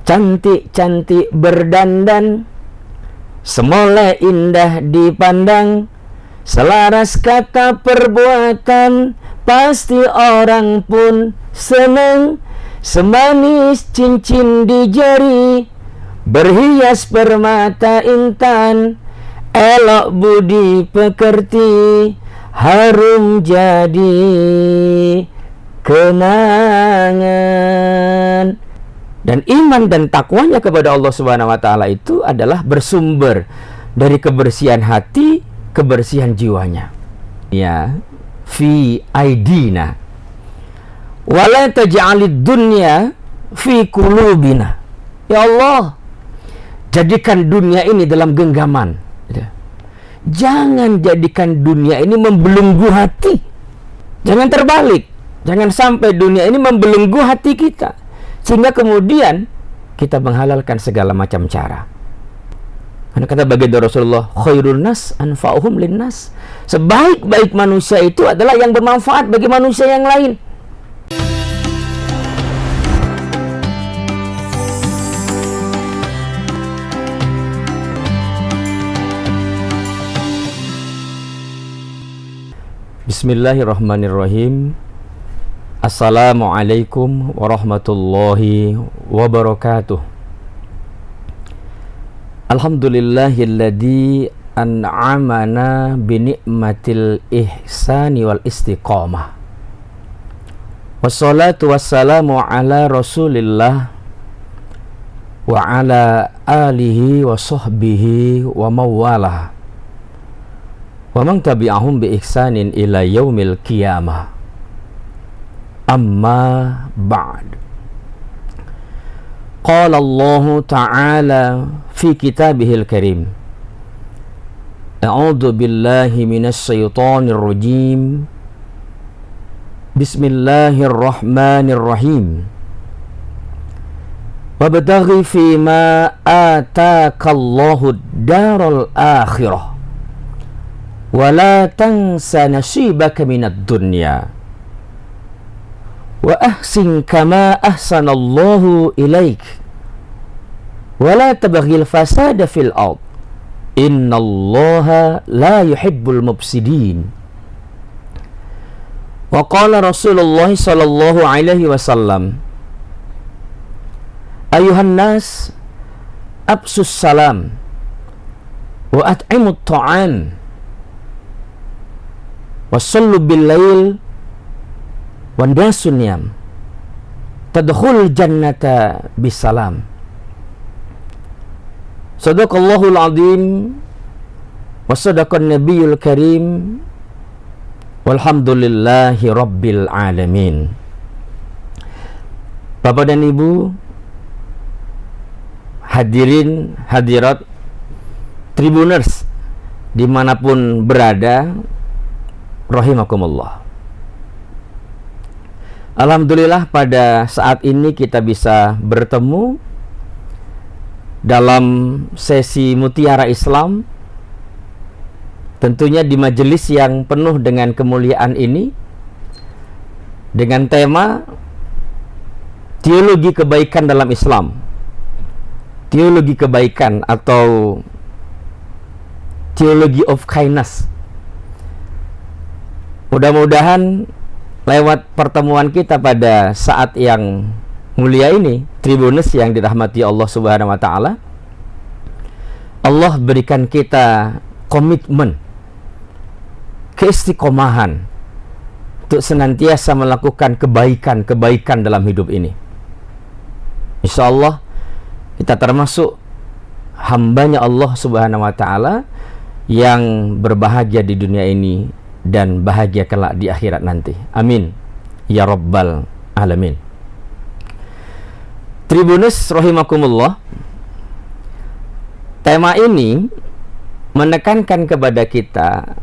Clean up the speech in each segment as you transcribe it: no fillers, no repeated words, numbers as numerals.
cantik-cantik berdandan, semoleh indah dipandang, selaras kata perbuatan, pasti orang pun senang. Semanis cincin di jari, berhias permata intan, elok budi pekerti, harum jadi kenangan. Dan iman dan takwanya kepada Allah Subhanahu wa taala itu adalah bersumber dari kebersihan hati, kebersihan jiwanya. Ya, fi aidina. Wala taj'alid dunya fi qulubina. Ya Allah, jadikan dunia ini dalam genggaman. Jangan jadikan dunia ini membelenggu hati. Jangan terbalik. Jangan sampai dunia ini membelenggu hati kita, sehingga kemudian kita menghalalkan segala macam cara. Karena kata baginda Rasulullah, khairun nas anfa'uhum linnas. Sebaik-baik manusia itu adalah yang bermanfaat bagi manusia yang lain. Bismillahirrahmanirrahim. Assalamualaikum warahmatullahi wabarakatuh. Alhamdulillahilladzi an'amana binikmatil ihsani wal istiqamah. Wassalatu wassalamu ala rasulillah wa ala alihi wa sahbihi wa mawalah wa man tabi'ahum bi ihsanin ila yaumil qiyamah. Amma ba'd. Qala Allah Ta'ala fi kitabihil karim. A'udzu billahi minasy syaithanir rajim. Bismillahirrahmanirrahim. Wabtaghi fima ataakallahu ad-daral akhirah. Wala tansa nasibaka minad dunya. Wa ahsin kama ahsanallahu ilaik. Wala tabaghil fasada fil ard. Innallaha la yuhibbul mufsidin. Wa qala Rasulullah sallallahu alaihi wasallam, ayuhan nas absus salam wa at'imut ta'am wasallu bil lail wandasun yam tadkhul jannata bisalam. Sadaqallahul azim wa sadaqan nabiyul karim walhamdulillahi rabbil alamin. Bapak dan Ibu, hadirin hadirat Tribuners dimanapun berada, rahimakumullah. Alhamdulillah pada saat ini kita bisa bertemu dalam sesi Mutiara Islam, tentunya di majelis yang penuh dengan kemuliaan ini, dengan tema teologi kebaikan dalam Islam. Teologi kebaikan atau theology of kindness. Mudah-mudahan lewat pertemuan kita pada saat yang mulia ini, Tribuners yang dirahmati Allah Subhanahu wa taala, Allah berikan kita komitmen, keistiqomahan untuk senantiasa melakukan kebaikan-kebaikan dalam hidup ini. Insyaallah kita termasuk hambanya Allah Subhanahu wa taala yang berbahagia di dunia ini dan bahagia kelak di akhirat nanti. Amin ya rabbal alamin. Tribuners rahimakumullah, tema ini menekankan kepada kita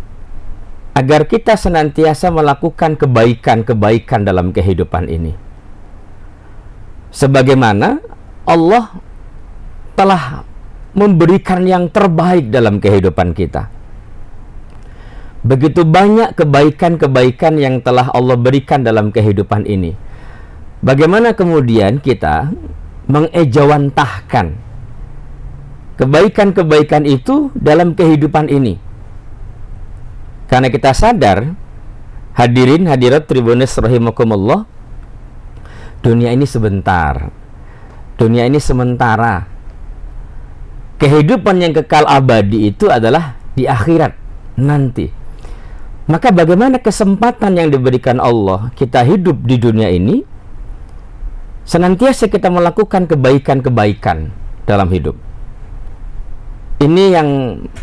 agar kita senantiasa melakukan kebaikan-kebaikan dalam kehidupan ini, sebagaimana Allah telah memberikan yang terbaik dalam kehidupan kita. Begitu banyak kebaikan-kebaikan yang telah Allah berikan dalam kehidupan ini. Bagaimana kemudian kita mengejawantahkan kebaikan-kebaikan itu dalam kehidupan ini. Karena kita sadar, hadirin hadirat Tribuners rahimakumullah, dunia ini sebentar, dunia ini sementara. Kehidupan yang kekal abadi itu adalah di akhirat nanti. Maka bagaimana kesempatan yang diberikan Allah kita hidup di dunia ini, senantiasa kita melakukan kebaikan-kebaikan dalam hidup. Ini yang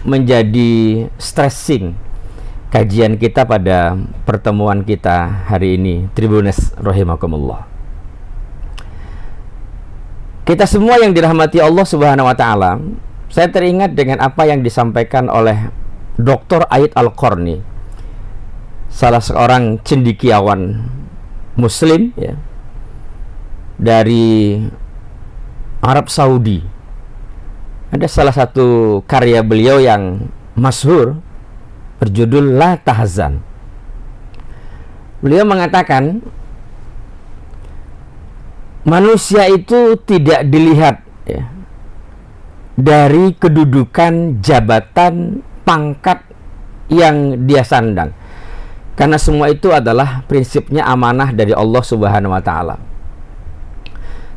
menjadi stressing kajian kita pada pertemuan kita hari ini, Tribuners rahimakumullah. Kita semua yang dirahmati Allah Subhanahu wa taala, saya teringat dengan apa yang disampaikan oleh Dr. Aid Al-Qarni, salah seorang cendekiawan muslim ya, dari Arab Saudi. Ada salah satu karya beliau yang masyhur berjudul La Tahzan. Beliau mengatakan manusia itu tidak dilihat ya, dari kedudukan, jabatan, pangkat yang dia sandang, karena semua itu adalah prinsipnya amanah dari Allah Subhanahu wa taala.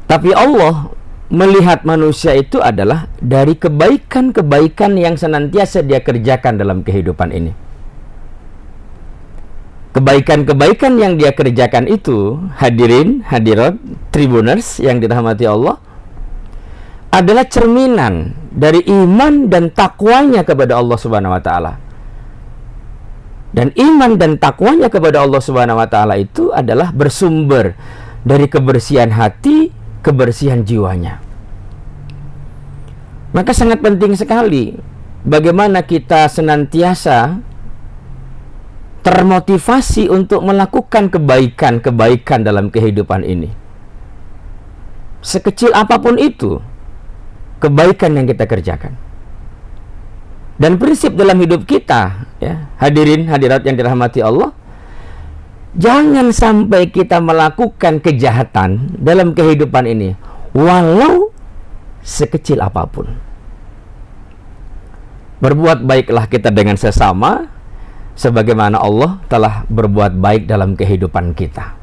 Tapi Allah melihat manusia itu adalah dari kebaikan-kebaikan yang senantiasa dia kerjakan dalam kehidupan ini. Kebaikan-kebaikan yang dia kerjakan itu, hadirin hadirat Tribuners yang dirahmati Allah, adalah cerminan dari iman dan takwanya kepada Allah Subhanahu wa taala. Dan iman dan takwanya kepada Allah Subhanahu wa taala itu adalah bersumber dari kebersihan hati, kebersihan jiwanya. Maka sangat penting sekali bagaimana kita senantiasa termotivasi untuk melakukan kebaikan-kebaikan dalam kehidupan ini. Sekecil apapun itu kebaikan yang kita kerjakan. Dan prinsip dalam hidup kita ya, hadirin hadirat yang dirahmati Allah, jangan sampai kita melakukan kejahatan dalam kehidupan ini walau sekecil apapun. Berbuat baiklah kita dengan sesama sebagaimana Allah telah berbuat baik dalam kehidupan kita.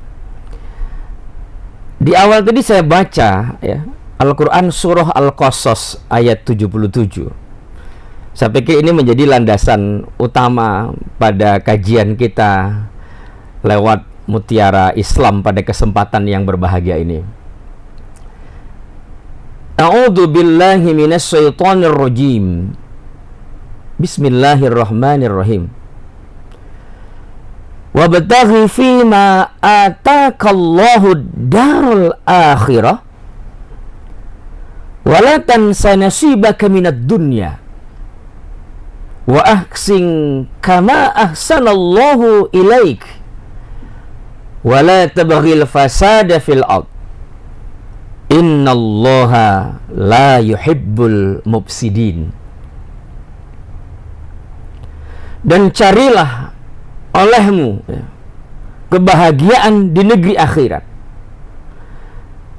Di awal tadi saya baca ya, Al-Quran Surah Al-Qasas ayat 77. Saya pikir ini menjadi landasan utama pada kajian kita lewat Mutiara Islam pada kesempatan yang berbahagia ini. A'udzu billahi minasy syaithanir rajim. Bismillahirrahmanirrahim. Wabtaghi fima atakallahu darul akhirah wala tansa nasibaka minad dunya wa ahsin kama ahsanallahu ilaik wala tabghil fasada fil ard innallaha la yuhibbul mufsidin. Dan carilah olehmu kebahagiaan di negeri akhirat,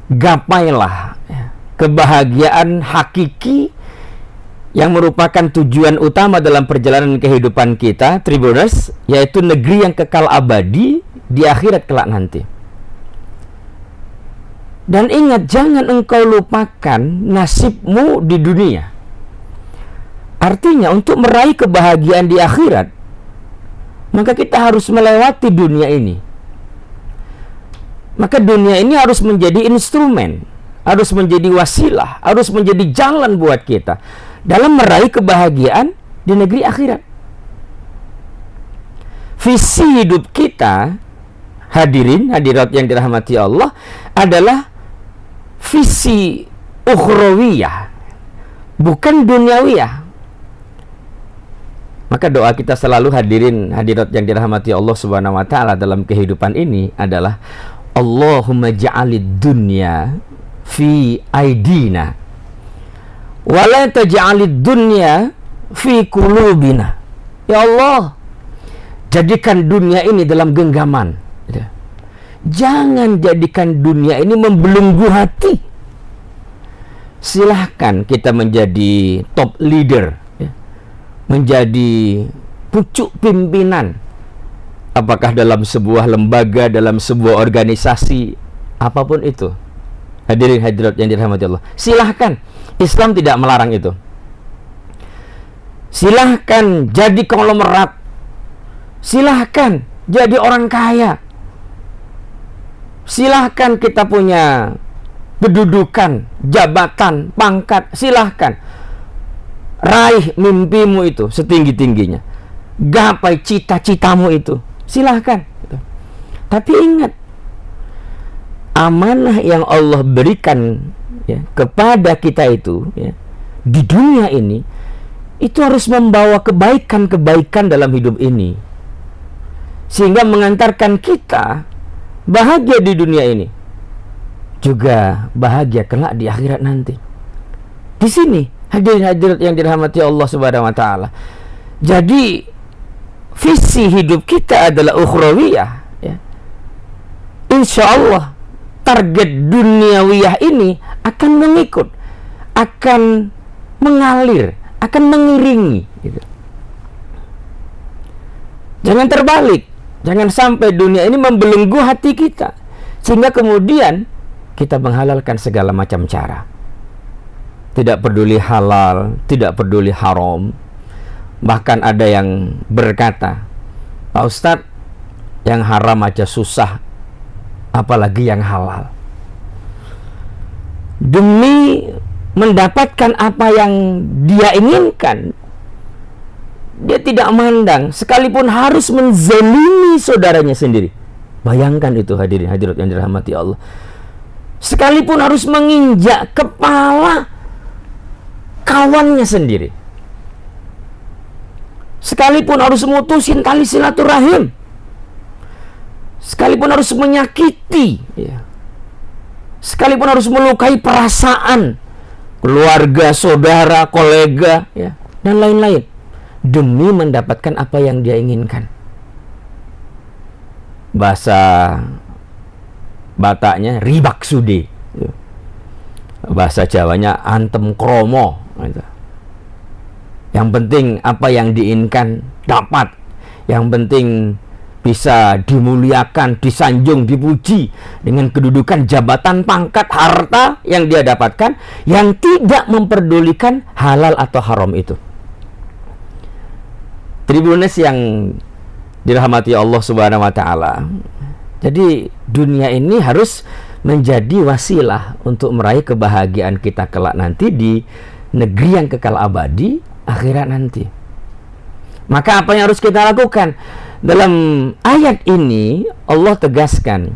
gapailah kebahagiaan hakiki yang merupakan tujuan utama dalam perjalanan kehidupan kita, Tribuners, yaitu negeri yang kekal abadi di akhirat kelak nanti. Dan ingat, jangan engkau lupakan nasibmu di dunia. Artinya untuk meraih kebahagiaan di akhirat, maka kita harus melewati dunia ini. Maka dunia ini harus menjadi instrumen, harus menjadi wasilah, harus menjadi jalan buat kita dalam meraih kebahagiaan di negeri akhirat. Visi hidup kita, hadirin hadirat yang dirahmati Allah, adalah visi ukhrawiyah, bukan duniawiyah. Maka doa kita selalu, hadirin hadirat yang dirahmati Allah Subhanahu wa taala, dalam kehidupan ini adalah Allahumma ja'alid dunya fi aidina wa la taj'alid dunya fi qulubina. Ya Allah, jadikan dunia ini dalam genggaman. Jangan jadikan dunia ini membelenggu hati. silahkan kita menjadi top leader, ya, menjadi pucuk pimpinan, apakah dalam sebuah lembaga, dalam sebuah organisasi, apapun itu. Hadirin hadirat yang dirahmati Allah, silahkan. Islam tidak melarang itu. Silahkan jadi konglomerat, silahkan jadi orang kaya, silahkan kita punya kedudukan, jabatan, pangkat, silahkan. Raih mimpimu itu setinggi-tingginya, gapai cita-citamu itu, silahkan. Tapi ingat, amanah yang Allah berikan, ya, kepada kita itu, ya, di dunia ini, itu harus membawa kebaikan-kebaikan dalam hidup ini, sehingga mengantarkan kita bahagia di dunia ini, juga bahagia kelak di akhirat nanti. Di sini hadirin hadirat yang dirahmati Allah Subhanahu wa taala. Jadi visi hidup kita adalah ukhrawiyah, ya. Insya Allah target duniawiyah ini akan mengikut, akan mengalir, akan mengiringi, gitu. Jangan terbalik, jangan sampai dunia ini membelenggu hati kita, sehingga kemudian kita menghalalkan segala macam cara. Tidak peduli halal, tidak peduli haram. Bahkan ada yang berkata, Pak Ustadz, yang haram aja susah, apalagi yang halal. Demi mendapatkan apa yang dia inginkan, dia tidak memandang, sekalipun harus menzalimi saudaranya sendiri. Bayangkan itu hadirin hadirat yang dirahmati Allah. Sekalipun harus menginjak kepala kawannya sendiri, sekalipun harus memutusin tali silaturahim, sekalipun harus menyakiti, ya, sekalipun harus melukai perasaan keluarga, saudara, kolega, ya, dan lain-lain, demi mendapatkan apa yang dia inginkan. Bahasa Bataknya ribak sudi, bahasa Jawanya antem kromo, gitu. Yang penting apa yang diinginkan dapat, yang penting bisa dimuliakan, disanjung, dipuji dengan kedudukan, jabatan, pangkat, harta yang dia dapatkan, yang tidak memperdulikan halal atau haram itu. Tribunes yang dirahmati Allah Subhanahu wa taala. Jadi dunia ini harus menjadi wasilah untuk meraih kebahagiaan kita kelak nanti di negeri yang kekal abadi, akhirat nanti. Maka apa yang harus kita lakukan? Dalam ayat ini Allah tegaskan,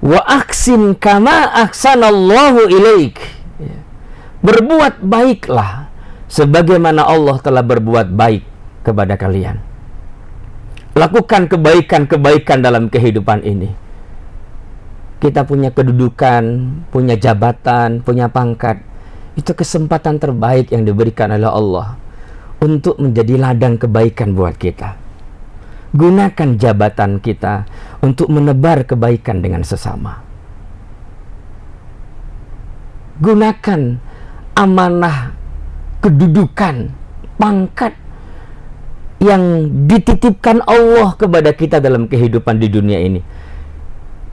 wa aksin kama ahsanallahu ilaik. Berbuat baiklah sebagaimana Allah telah berbuat baik kepada kalian. Lakukan kebaikan-kebaikan dalam kehidupan ini. Kita punya kedudukan, punya jabatan, punya pangkat. Itu kesempatan terbaik yang diberikan oleh Allah untuk menjadi ladang kebaikan buat kita. Gunakan jabatan kita untuk menebar kebaikan dengan sesama. Gunakan amanah kedudukan, pangkat yang dititipkan Allah kepada kita dalam kehidupan di dunia ini,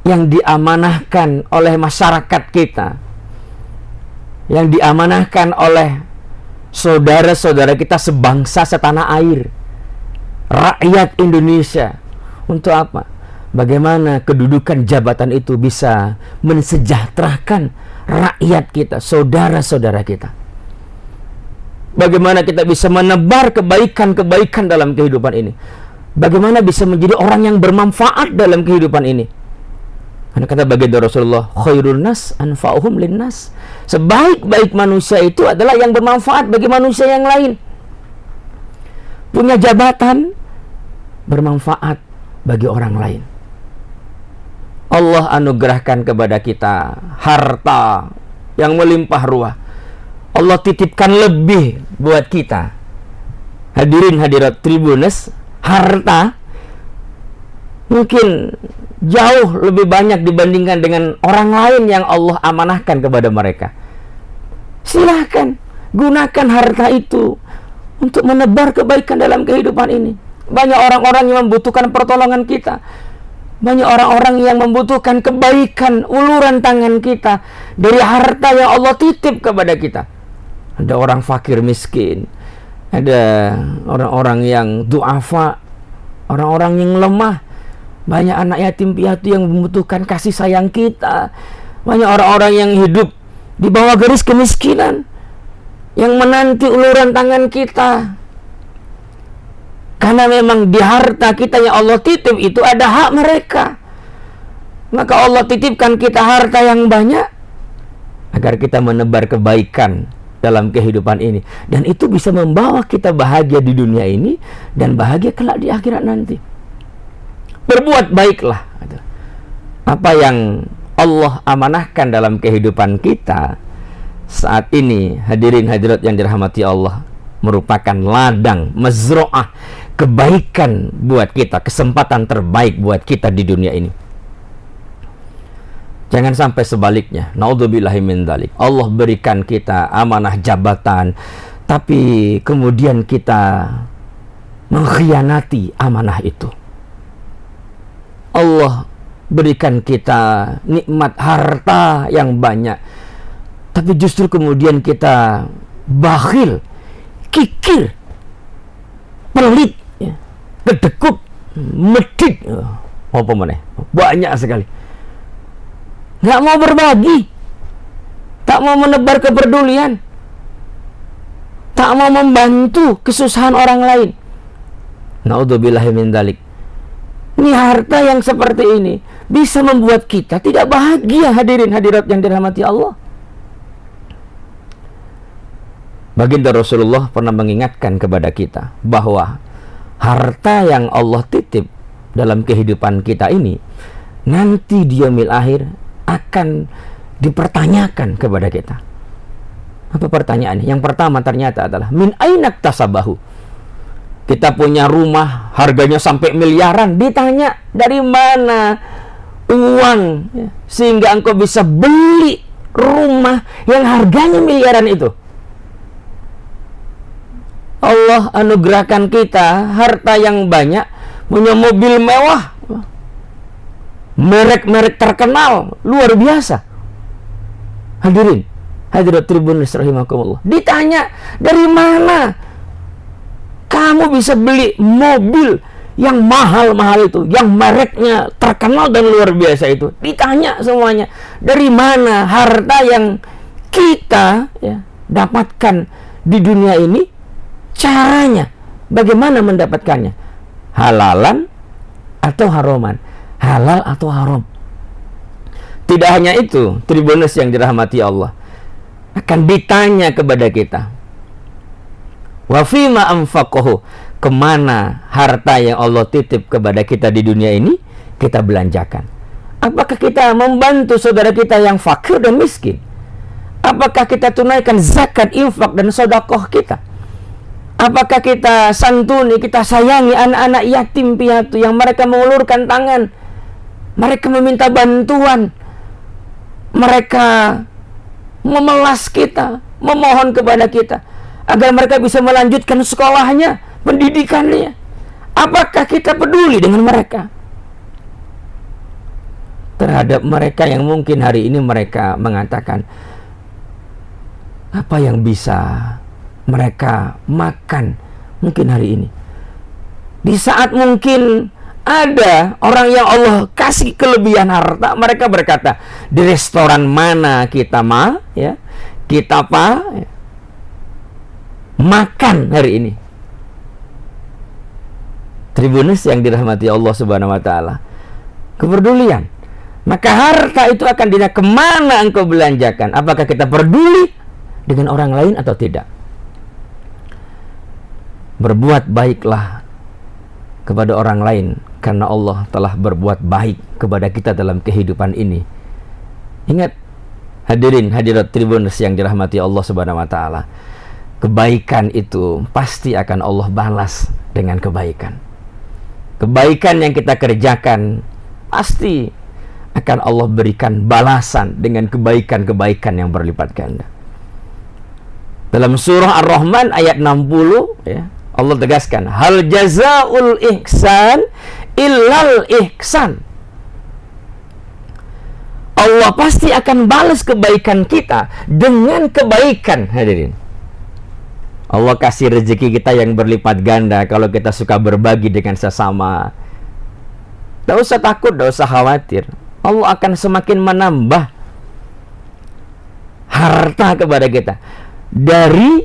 yang diamanahkan oleh masyarakat kita, yang diamanahkan oleh saudara-saudara kita sebangsa setanah air, rakyat Indonesia. Untuk apa? Bagaimana kedudukan jabatan itu bisa mensejahterakan rakyat kita, saudara-saudara kita. Bagaimana kita bisa menebar kebaikan-kebaikan dalam kehidupan ini. Bagaimana bisa menjadi orang yang bermanfaat dalam kehidupan ini. Karena kata baginda Rasulullah, khairun nas anfa'uhum linnas. Sebaik-baik manusia itu adalah yang bermanfaat bagi manusia yang lain. Punya jabatan, bermanfaat bagi orang lain. Allah anugerahkan kepada kita harta yang melimpah ruah. Allah titipkan lebih buat kita. Hadirin hadirat Tribunes, harta mungkin jauh lebih banyak dibandingkan dengan orang lain yang Allah amanahkan kepada mereka. Silahkan gunakan harta itu untuk menebar kebaikan dalam kehidupan ini. Banyak orang-orang yang membutuhkan pertolongan kita. Banyak orang-orang yang membutuhkan kebaikan, uluran tangan kita dari harta yang Allah titip kepada kita. Ada orang fakir miskin, ada orang-orang yang du'afa, orang-orang yang lemah. Banyak anak yatim piatu yang membutuhkan kasih sayang kita. Banyak orang-orang yang hidup di bawah garis kemiskinan, yang menanti uluran tangan kita. Karena memang di harta kita yang Allah titip itu ada hak mereka. Maka Allah titipkan kita harta yang banyak agar kita menebar kebaikan dalam kehidupan ini. Dan itu bisa membawa kita bahagia di dunia ini dan bahagia kelak di akhirat nanti. Berbuat baiklah. Apa yang Allah amanahkan dalam kehidupan kita saat ini, hadirin hadirat yang dirahmati Allah, merupakan ladang mazro'ah kebaikan buat kita, kesempatan terbaik buat kita di dunia ini. Jangan sampai sebaliknya. Naudzubillahi min dzalik. Allah berikan kita amanah jabatan, tapi kemudian kita mengkhianati amanah itu. Allah berikan kita nikmat harta yang banyak, tapi justru kemudian kita bakhil, kikir, pelit, ya, kedekut, medit, apa mana? Banyak sekali. Nggak mau berbagi, tak mau menebar kepedulian, tak mau membantu kesusahan orang lain. Naudzubillahi min dzalik. Ini harta yang seperti ini bisa membuat kita tidak bahagia, hadirin hadirat yang dirahmati Allah. Baginda Rasulullah pernah mengingatkan kepada kita bahwa harta yang Allah titip dalam kehidupan kita ini nanti di yaumil akhir akan dipertanyakan kepada kita. Apa pertanyaannya? Yang pertama ternyata adalah min ainak tasabahu. Kita punya rumah harganya sampai miliaran, ditanya dari mana uang sehingga engkau bisa beli rumah yang harganya miliaran itu. Allah anugerahkan kita harta yang banyak, punya mobil mewah, merek-merek terkenal, luar biasa. Hadirin hadirat Tribuners rahimakumullah, ditanya dari mana kamu bisa beli mobil yang mahal-mahal itu, yang mereknya terkenal dan luar biasa itu. Ditanya semuanya, dari mana harta yang kita dapatkan di dunia ini, caranya, bagaimana mendapatkannya, halalan atau haroman, halal atau haram. Tidak hanya itu, Tribuners yang dirahmati Allah, akan ditanya kepada kita, wa fima anfaqahu, kemana harta yang Allah titip kepada kita di dunia ini kita belanjakan. Apakah kita membantu saudara kita yang fakir dan miskin? Apakah kita tunaikan zakat, infak dan sedekah kita? Apakah kita santuni, kita sayangi anak-anak yatim piatu yang mereka mengulurkan tangan, mereka meminta bantuan, mereka memelas kita, memohon kepada kita agar mereka bisa melanjutkan sekolahnya, pendidikannya. Apakah kita peduli dengan mereka? Terhadap mereka yang mungkin hari ini mereka mengatakan, apa yang bisa mereka makan mungkin hari ini? Di saat mungkin ada orang yang Allah kasih kelebihan harta, mereka berkata, di restoran mana kita makan hari ini. Tribuners yang dirahmati Allah Subhanahu wa taala, kepedulian. Maka harta itu akan dilihat kemana engkau belanjakan. Apakah kita peduli dengan orang lain atau tidak? Berbuat baiklah kepada orang lain, karena Allah telah berbuat baik kepada kita dalam kehidupan ini. Ingat, hadirin hadirat Tribuners yang dirahmati Allah Subhanahu wa taala, kebaikan itu pasti akan Allah balas dengan kebaikan. Kebaikan yang kita kerjakan pasti akan Allah berikan balasan dengan kebaikan-kebaikan yang berlipat ganda. Dalam surah Ar-Rahman ayat 60 ya, Allah tegaskan, hal jazaul ihsan illal ihsan. Allah pasti akan balas kebaikan kita dengan kebaikan, hadirin. Allah kasih rezeki kita yang berlipat ganda kalau kita suka berbagi dengan sesama. Tidak usah takut, tidak usah khawatir. Allah akan semakin menambah harta kepada kita dari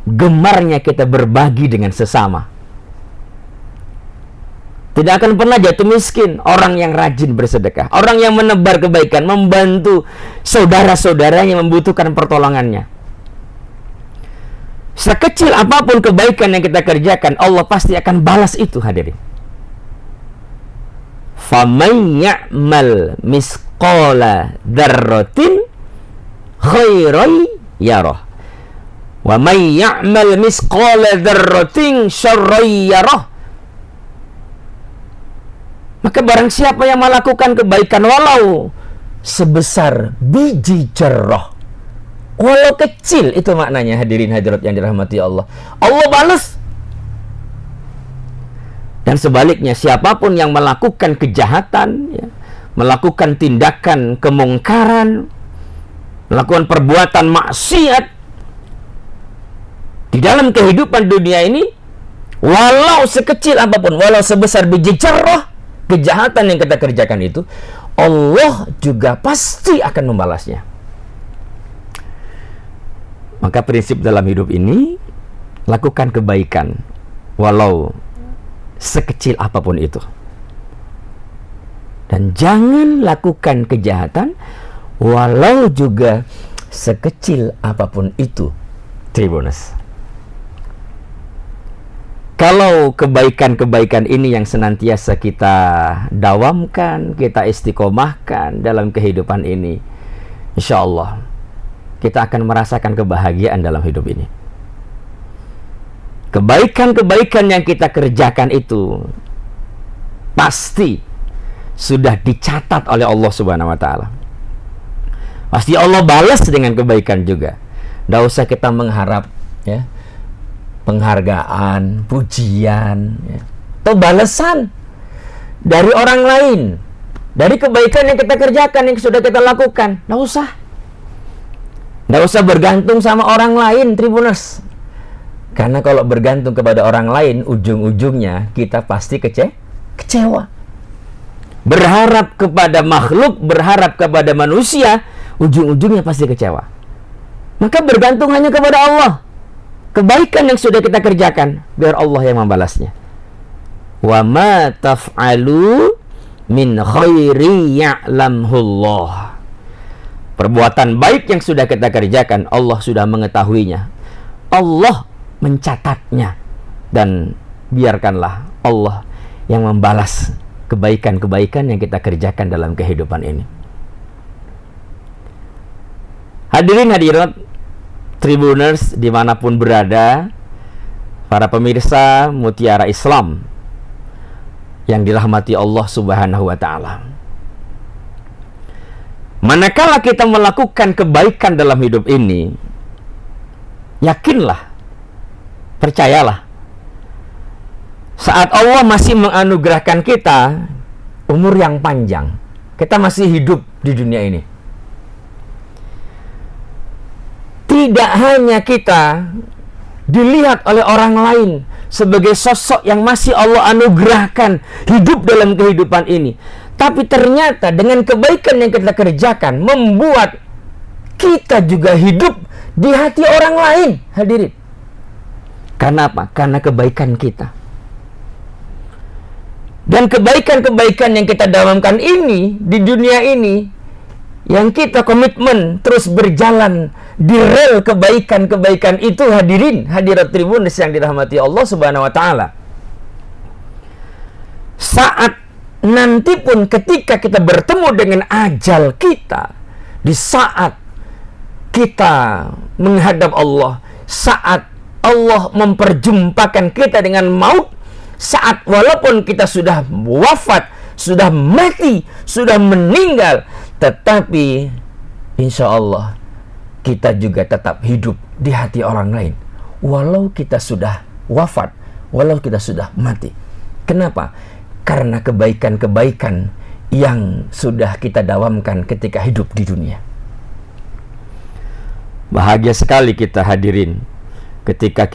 gemarnya kita berbagi dengan sesama. Tidak akan pernah jatuh miskin orang yang rajin bersedekah, orang yang menebar kebaikan, membantu saudara-saudaranya yang membutuhkan pertolongannya. Sekecil apapun kebaikan yang kita kerjakan, Allah pasti akan balas itu, hadirin. Faman ya'mal misqala dzarratin khairan yarah wa man ya'mal misqala dzarratin syarran yarah. Maka barang siapa yang melakukan kebaikan walau sebesar biji jerah, walau kecil, itu maknanya, hadirin hadirat yang dirahmati Allah, Allah balas. Dan sebaliknya, siapapun yang melakukan kejahatan ya, melakukan tindakan kemungkaran, melakukan perbuatan maksiat di dalam kehidupan dunia ini, walau sekecil apapun, walau sebesar biji jerah, kejahatan yang kita kerjakan itu, Allah juga pasti akan membalasnya. Maka prinsip dalam hidup ini, lakukan kebaikan walau sekecil apapun itu, dan jangan lakukan kejahatan walau juga sekecil apapun itu, Tribuners. Kalau kebaikan-kebaikan ini yang senantiasa kita dawamkan, kita istiqomahkan dalam kehidupan ini, insya Allah kita akan merasakan kebahagiaan dalam hidup ini. Kebaikan-kebaikan yang kita kerjakan itu pasti sudah dicatat oleh Allah Subhanahu wa Ta'ala. Pasti Allah balas dengan kebaikan juga. Tidak usah kita mengharap ya, penghargaan, pujian ya, atau balasan dari orang lain, dari kebaikan yang kita kerjakan, yang sudah kita lakukan. Tidak usah. Tidak usah bergantung sama orang lain, Tribuners. Karena kalau bergantung kepada orang lain, ujung-ujungnya kita pasti kecewa. Berharap kepada makhluk, berharap kepada manusia, ujung-ujungnya pasti kecewa. Maka bergantung hanya kepada Allah. Kebaikan yang sudah kita kerjakan, biar Allah yang membalasnya. Wa ma taf'alu min khairi ya'lamhullah. Perbuatan baik yang sudah kita kerjakan, Allah sudah mengetahuinya. Allah mencatatnya. Dan biarkanlah Allah yang membalas kebaikan-kebaikan yang kita kerjakan dalam kehidupan ini. Hadirin hadirat Tribuners dimanapun berada, para pemirsa Mutiara Islam yang dirahmati Allah Subhanahu wa Ta'ala, manakala kita melakukan kebaikan dalam hidup ini, yakinlah, percayalah, saat Allah masih menganugerahkan kita umur yang panjang, kita masih hidup di dunia ini, tidak hanya kita dilihat oleh orang lain sebagai sosok yang masih Allah anugerahkan hidup dalam kehidupan ini, tapi ternyata dengan kebaikan yang kita kerjakan membuat kita juga hidup di hati orang lain, hadirin. Karena apa? Karena kebaikan kita. Dan kebaikan-kebaikan yang kita dawamkan ini di dunia ini, yang kita komitmen terus berjalan di rel kebaikan-kebaikan itu, hadirin hadirat Tribuners yang dirahmati Allah Subhanahu wa Ta'ala, saat nanti pun ketika kita bertemu dengan ajal kita, di saat kita menghadap Allah, saat Allah memperjumpakan kita dengan maut, saat walaupun kita sudah wafat, sudah mati, sudah meninggal, tetapi insya Allah kita juga tetap hidup di hati orang lain, walau kita sudah wafat, walau kita sudah mati. Kenapa? Karena kebaikan-kebaikan yang sudah kita dawamkan ketika hidup di dunia. Bahagia sekali kita hadirin ketika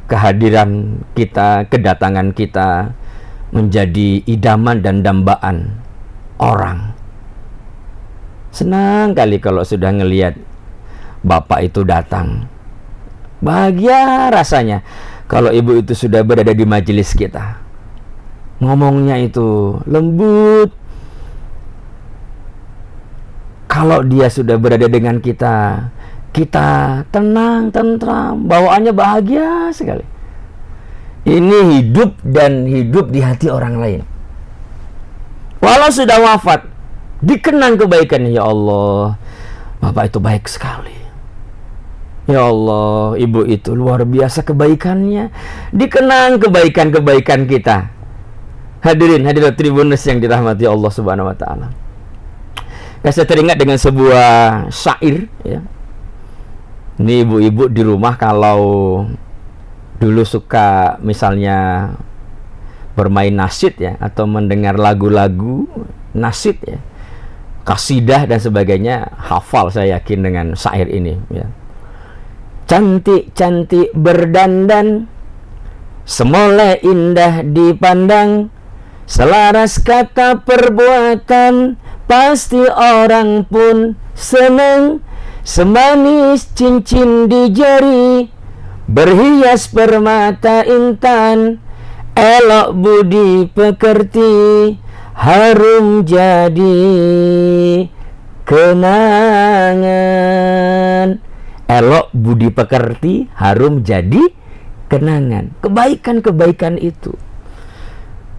kehadiran kita, kedatangan kita menjadi idaman dan dambaan orang. Senang kali kalau sudah ngelihat bapak itu datang. Bahagia rasanya kalau ibu itu sudah berada di majelis kita. Ngomongnya itu lembut. Kalau dia sudah berada dengan kita, kita tenang, tentram, bawaannya bahagia sekali. Ini hidup dan hidup di hati orang lain. Walau sudah wafat, dikenang kebaikan. Ya Allah, bapak itu baik sekali. Ya Allah, ibu itu luar biasa kebaikannya. Dikenang kebaikan-kebaikan kita. Hadirin, hadirat Tribuners yang dirahmati Allah Subhanahu wa taala. Saya teringat dengan sebuah syair, ya. Ini ibu-ibu di rumah kalau dulu suka misalnya bermain nasyid ya, atau mendengar lagu-lagu nasyid ya, kasidah dan sebagainya, hafal saya yakin dengan syair ini ya. Cantik-cantik berdandan, semoleh indah dipandang, selaras kata perbuatan, pasti orang pun senang. Semanis cincin di jari, berhias permata intan, elok budi pekerti, harum jadi kenangan. Elok budi pekerti, harum jadi kenangan. Kebaikan-kebaikan itu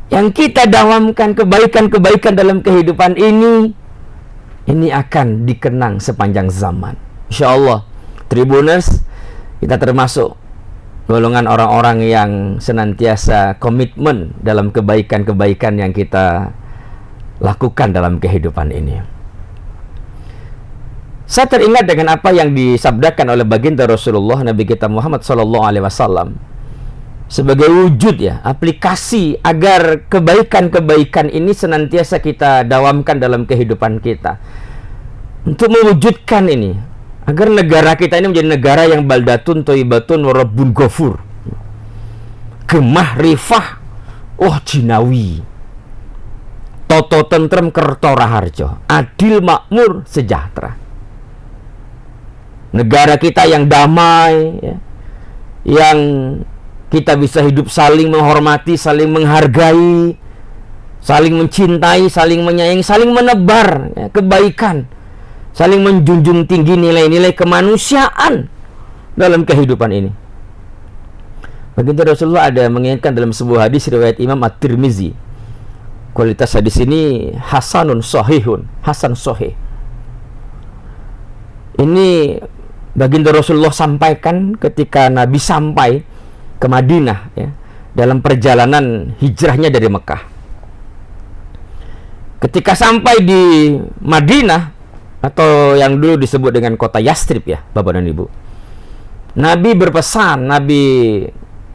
yang kita dawamkan, kebaikan-kebaikan dalam kehidupan ini akan dikenang sepanjang zaman. Insya Allah, Tribuners, kita termasuk golongan orang-orang yang senantiasa komitmen dalam kebaikan-kebaikan yang kita lakukan dalam kehidupan ini. Saya teringat dengan apa yang disabdakan oleh baginda Rasulullah Nabi kita Muhammad SAW sebagai wujud ya, aplikasi agar kebaikan-kebaikan ini senantiasa kita dawamkan dalam kehidupan kita. Untuk mewujudkan ini, agar negara kita ini menjadi negara yang baldatun thayyibatun wa rabbun ghafur, gemah rifah, jinawi, toto tentrem kerto raharjo, adil makmur sejahtera. Negara kita yang damai ya, yang kita bisa hidup saling menghormati, saling menghargai, saling mencintai, saling menyayangi, saling menebar ya, kebaikan, saling menjunjung tinggi nilai-nilai kemanusiaan dalam kehidupan ini. Baginda Rasulullah ada mengingatkan dalam sebuah hadis riwayat Imam At-Tirmizi. Kualitas hadis ini hasanun sahihun, hasan sahih. Ini baginda Rasulullah sampaikan ketika Nabi sampai ke Madinah ya, dalam perjalanan hijrahnya dari Mekah. Ketika sampai di Madinah, atau yang dulu disebut dengan kota Yastrib ya, Bapak dan Ibu, Nabi berpesan, Nabi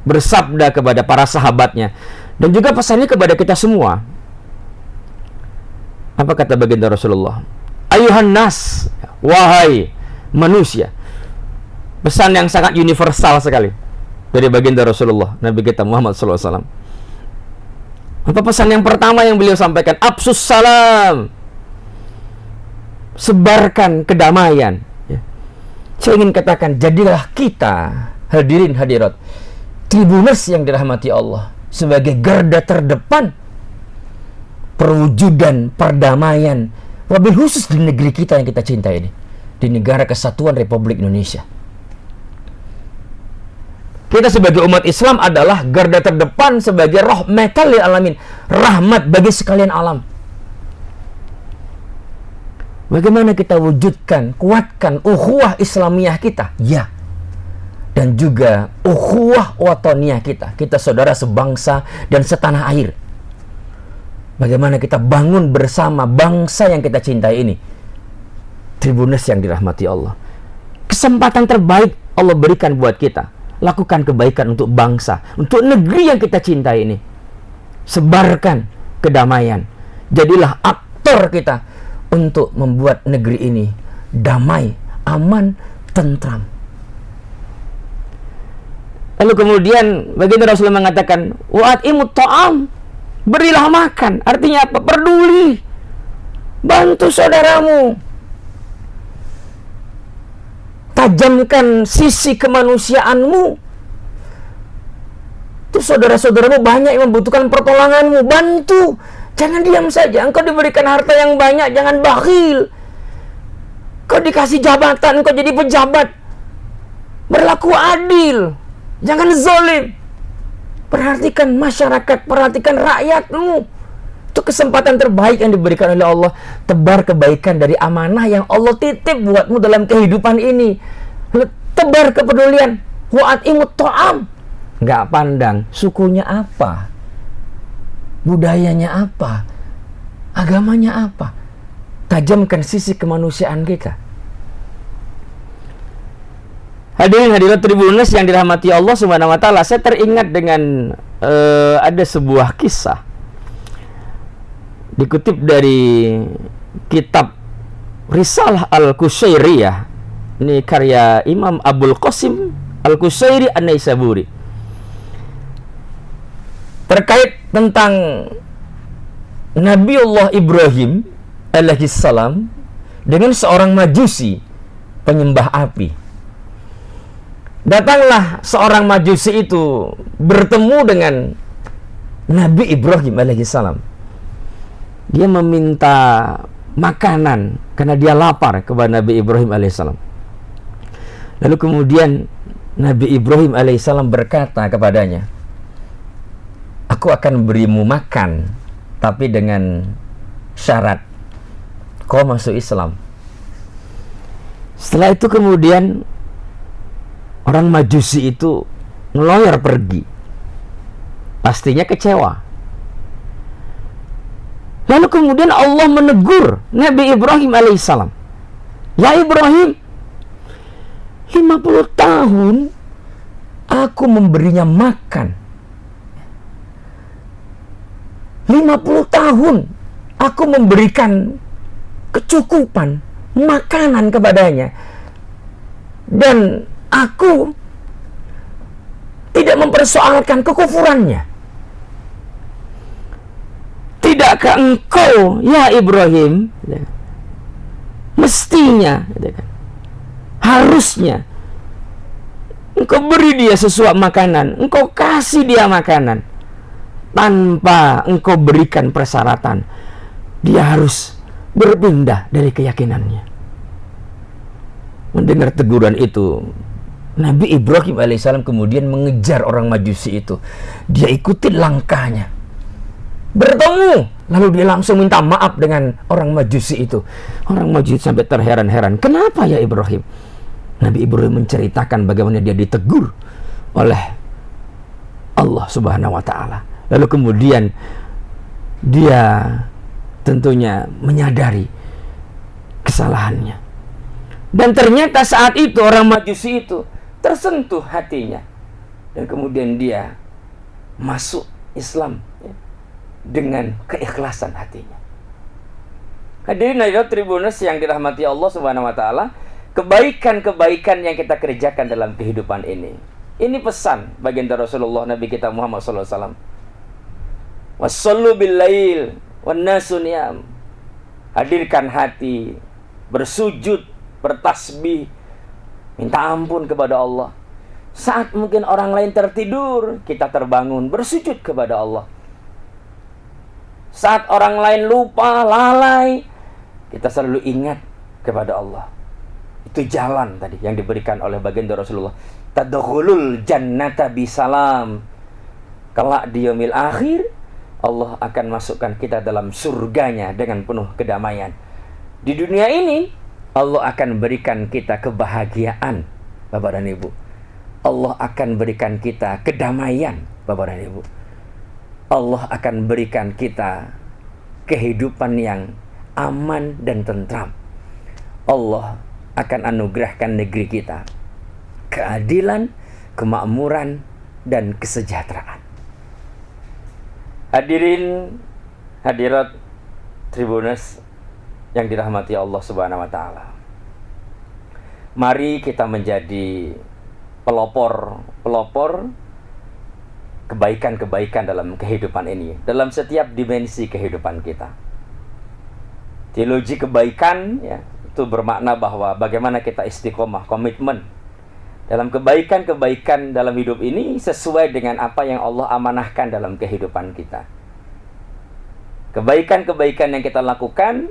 bersabda kepada para sahabatnya, dan juga pesannya kepada kita semua. Apa kata baginda Rasulullah? Ayuhan nas, wahai manusia. Pesan yang sangat universal sekali dari baginda Rasulullah Nabi kita Muhammad SAW. Apa pesan yang pertama yang beliau sampaikan? Absus salam, sebarkan kedamaian ya. Saya ingin katakan, jadilah kita, hadirin hadirat Tribuners yang dirahmati Allah, sebagai garda terdepan perwujudan perdamaian, lebih khusus di negeri kita yang kita cintai ini, di negara kesatuan Republik Indonesia. Kita sebagai umat Islam adalah garda terdepan sebagai rahmatan lil alamin, rahmat bagi sekalian alam. Bagaimana kita wujudkan, kuatkan ukhuwah Islamiyah kita? Ya. Dan juga ukhuwah wataniyah kita. Kita saudara sebangsa dan setanah air. Bagaimana kita bangun bersama bangsa yang kita cintai ini. Tribuners yang dirahmati Allah, kesempatan terbaik Allah berikan buat kita. Lakukan kebaikan untuk bangsa, untuk negeri yang kita cintai ini. Sebarkan kedamaian. Jadilah aktor kita untuk membuat negeri ini damai, aman, tentram. Lalu kemudian baginda Rasulullah mengatakan, wa'at'imut ta'am, berilah makan. Artinya apa? Peduli, bantu saudaramu, tajamkan sisi kemanusiaanmu. Tuh saudara-saudaramu banyak yang membutuhkan pertolonganmu, bantu. Jangan diam saja. Engkau diberikan harta yang banyak, jangan bakhil. Kau dikasih jabatan, engkau jadi pejabat, berlaku adil, jangan zalim. Perhatikan masyarakat, perhatikan rakyatmu. Itu kesempatan terbaik yang diberikan oleh Allah. Tebar kebaikan dari amanah yang Allah titip buatmu dalam kehidupan ini. Tebar kepedulian. Wa'at'imut ta'am. Nggak pandang sukunya apa, budayanya apa, agamanya apa. Tajamkan sisi kemanusiaan kita. Hadirin hadirat Tribuners yang dirahmati Allah Subhanahu wa taala, saya teringat dengan ada sebuah kisah dikutip dari kitab Risalah Al-Qushairiyah. Ini karya Imam Abul Qasim Al-Qushairi An-Naisaburi. Terkait tentang Nabiullah Ibrahim alaihissalam dengan seorang majusi penyembah api. Datanglah seorang majusi itu bertemu dengan Nabi Ibrahim alaihissalam. Dia meminta makanan karena dia lapar kepada Nabi Ibrahim alaihissalam. Lalu kemudian Nabi Ibrahim alaihissalam berkata kepadanya, aku akan berimu makan, tapi dengan syarat kau masuk Islam. Setelah itu kemudian orang majusi itu ngeloyor pergi. Pastinya kecewa. Lalu kemudian Allah menegur Nabi Ibrahim alaihissalam. Ya Ibrahim, 50 tahun aku memberinya makan. 50 tahun aku memberikan kecukupan makanan kepadanya, dan aku tidak mempersoalkan kekufurannya. Tidakkah engkau ya Ibrahim, mestinya, harusnya engkau beri dia sesuap makanan, engkau kasih dia makanan tanpa engkau berikan persyaratan. Dia harus berpindah dari keyakinannya. Mendengar teguran itu, Nabi Ibrahim alaihissalam kemudian mengejar orang majusi itu. Dia ikuti langkahnya, bertemu, lalu dia langsung minta maaf dengan orang majusi itu. Orang majusi sampai terheran-heran, kenapa ya Ibrahim? Nabi Ibrahim menceritakan bagaimana dia ditegur oleh Allah Subhanahu wa taala. Lalu kemudian dia tentunya menyadari kesalahannya. Dan ternyata saat itu orang majusi itu tersentuh hatinya. Dan kemudian dia masuk Islam dengan keikhlasan hatinya. Hadirin hadirat Tribuners yang dirahmati Allah Subhanahu wa taala, kebaikan-kebaikan yang kita kerjakan dalam kehidupan ini. Ini pesan baginda Rasulullah Nabi kita Muhammad sallallahu alaihi wasallam. Wassallu bil lail wan nasu niyam. Hadirkan hati, bersujud, bertasbih, minta ampun kepada Allah. Saat mungkin orang lain tertidur, kita terbangun bersujud kepada Allah. Saat orang lain lupa, lalai, kita selalu ingat kepada Allah. Itu jalan tadi yang diberikan oleh baginda Rasulullah. Tadkhulul jannata bisalam. Kelak di yaumil akhir Allah akan masukkan kita dalam surganya dengan penuh kedamaian. Di dunia ini Allah akan berikan kita kebahagiaan, Bapak dan Ibu. Allah akan berikan kita kedamaian, Bapak dan Ibu. Allah akan berikan kita kehidupan yang aman dan tentram, Allah akan anugerahkan negeri kita keadilan, kemakmuran, dan kesejahteraan. Hadirin hadirat Tribuners yang dirahmati Allah Subhanahu wa taala. Mari kita menjadi pelopor kebaikan-kebaikan dalam kehidupan ini, dalam setiap dimensi kehidupan kita. Teologi kebaikan ya, itu bermakna bahwa bagaimana kita istiqomah, komitmen dalam kebaikan-kebaikan dalam hidup ini sesuai dengan apa yang Allah amanahkan dalam kehidupan kita. Kebaikan-kebaikan yang kita lakukan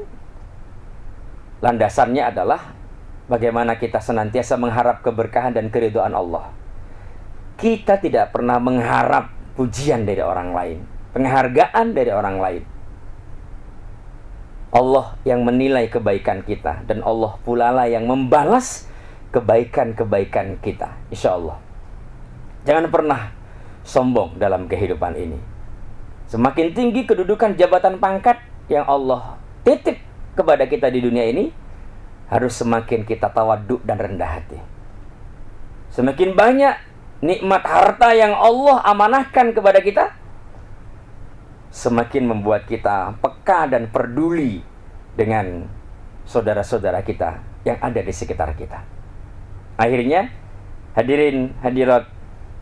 landasannya adalah bagaimana kita senantiasa mengharap keberkahan dan keridhaan Allah. Kita tidak pernah mengharap pujian dari orang lain, penghargaan dari orang lain. Allah yang menilai kebaikan kita, dan Allah pula lah yang membalas kebaikan-kebaikan kita, insya Allah. Jangan pernah sombong dalam kehidupan ini. Semakin tinggi kedudukan jabatan pangkat yang Allah titip kepada kita di dunia ini, harus semakin kita tawaduk dan rendah hati. Semakin banyak nikmat harta yang Allah amanahkan kepada kita, semakin membuat kita peka dan peduli dengan saudara-saudara kita yang ada di sekitar kita. Akhirnya, hadirin hadirat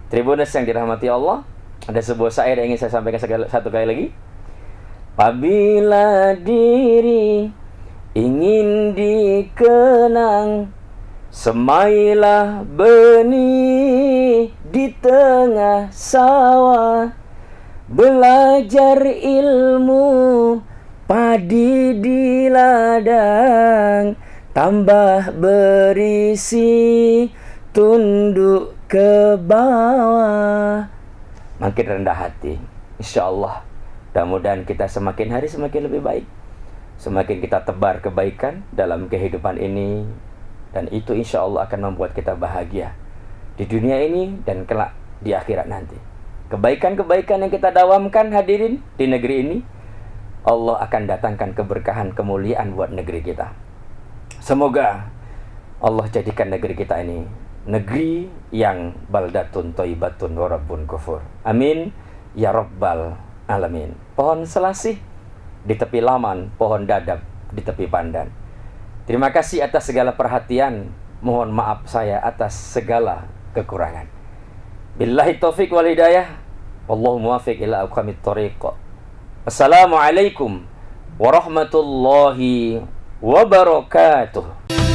Tribuners yang dirahmati Allah, ada sebuah syair yang ingin saya sampaikan satu kali lagi. Apabila diri ingin dikenang, semailah benih di tengah sawah, belajar ilmu padi di ladang, tambah berisi tunduk ke bawah. Makin rendah hati, insya Allah. Mudah-mudahan kita semakin hari semakin lebih baik, semakin kita tebar kebaikan dalam kehidupan ini, dan itu insya Allah akan membuat kita bahagia di dunia ini dan kelak di akhirat nanti. Kebaikan-kebaikan yang kita dawamkan hadirin di negeri ini, Allah akan datangkan keberkahan, kemuliaan buat negeri kita. Semoga Allah jadikan negeri kita ini negeri yang baldatun thayyibatun wa rabbun ghafur. Amin ya rabbal alamin. Pohon selasih di tepi laman, pohon dadap di tepi pandan. Terima kasih atas segala perhatian. Mohon maaf saya atas segala kekurangan. Billahi taufiq wal hidayah. Wallahu muwaffiq ila aqwamit thoriq. Assalamualaikum warahmatullahi wabarakatuh.